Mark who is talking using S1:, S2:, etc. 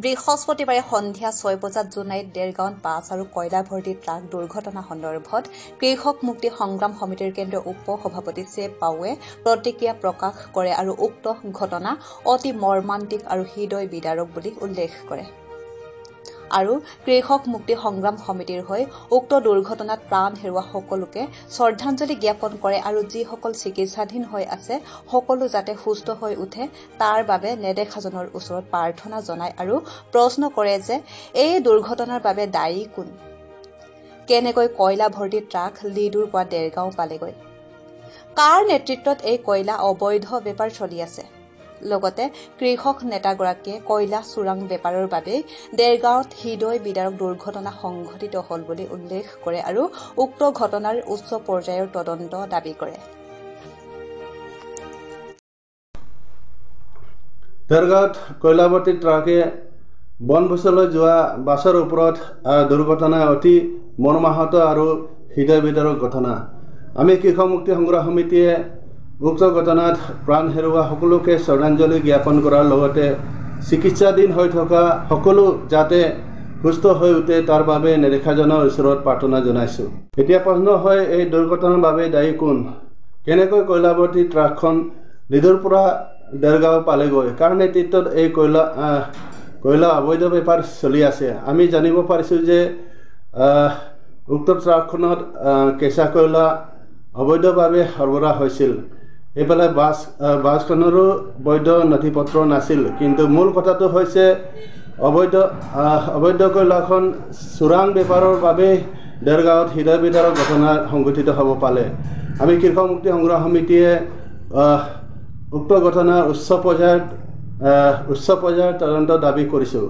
S1: বৃহস্পতিবাৰে সন্ধিয়া 6 বজাত জোনাইত দেৰগাঁৱত বাছ আৰু কয়লা ভৰ্তি ট্ৰাক দুৰ্ঘটনা সন্দৰ্ভত কৃষক মুক্তি সংগ্ৰাম সমিতিৰ কেন্দ্ৰীয় উপ সভাপতি চেব পাউৱে প্ৰতিক্ৰিয়া প্ৰকাশ কৰে আৰু উক্ত ঘটনা অতি মৰ্মান্তিক আৰু হৃদয় বিদাৰক বুলি উল্লেখ কৰে। আৰু কৃষক মুক্তি সংগ্ৰাম সমিতিৰ হৈ উক্ত দুৰ্ঘটনাত প্ৰাণ হেৰুওৱা সকলোকে শ্ৰদ্ধাঞ্জলি জ্ঞাপন কৰে আৰু যিসকল চিকিৎসাধীন হৈ আছে সকলো যাতে সুস্থ হৈ উঠে তাৰ বাবে নেদেখাজনৰ ওচৰত প্ৰাৰ্থনা জনায় আৰু প্ৰশ্ন কৰে যে এই দুৰ্ঘটনাৰ বাবে দায়ী কোন, কেনেকৈ কয়লা ভৰ্তি ট্ৰাক লিডুৰ পৰা দেৰগাঁও পালেগৈ, কাৰ নেতৃত্বত এই কয়লা অবৈধ বেপাৰ চলি আছে। লগতে কৃষক নেতাগৰাকীয়ে কয়লা চোৰাং বেপাৰৰ বাবে দেৰগাঁৱত হৃদয় বিদাৰক দুৰ্ঘটনা সংঘটিত হল বুলি উল্লেখ কৰে আৰু উক্ত ঘটনাৰ উচ্চ পৰ্যায়ৰ তদন্ত দাবী কৰে।
S2: দেৰগাঁৱত কয়লাভৰ্তি ট্ৰাকে বনভোজলৈ যোৱা বাছৰ ওপৰত দুৰ্ঘটনা অতি মৰ্মাহত আৰু হৃদয় বিদাৰক ঘটনা। আমি কৃষক মুক্তি সংগ্ৰাম সমিতিয়ে উক্ত ঘটনাত প্ৰাণ হেৰুওৱা সকলোকে শ্ৰদ্ধাঞ্জলি জ্ঞাপন কৰাৰ লগতে চিকিৎসাধীন হৈ থকা সকলো যাতে সুস্থ হৈ উঠে তাৰ বাবে নেদেখাজনৰ ওচৰত প্ৰাৰ্থনা জনাইছোঁ। এতিয়া প্ৰশ্ন হয় এই দুৰ্ঘটনাৰ বাবে দায়ী কোন, কেনেকৈ কয়লাভৰ্তি ট্ৰাকখন লিডুৰ পৰা দেৰগাঁও পালেগৈ, কাৰ নেতৃত্বত এই কয়লা অবৈধ বেপাৰ চলি আছে। আমি জানিব পাৰিছোঁ যে উক্ত ট্ৰাকখনত কেঁচা কয়লা অবৈধভাৱে সৰবৰাহ হৈছিল। এইফালে বাছখনৰো বৈধ নথি পত্ৰ নাছিল, কিন্তু মূল কথাটো হৈছে অবৈধ কয়লাখন চোৰাং বেপাৰৰ বাবে দেৰগাঁৱত হৃদয় বিদাৰক ঘটনা সংঘটিত হ'ব পালে। আমি কৃষক মুক্তি সংগ্ৰাম সমিতিয়ে উক্ত ঘটনাৰ উচ্চ পৰ্যায়ৰ তদন্ত দাবী কৰিছোঁ।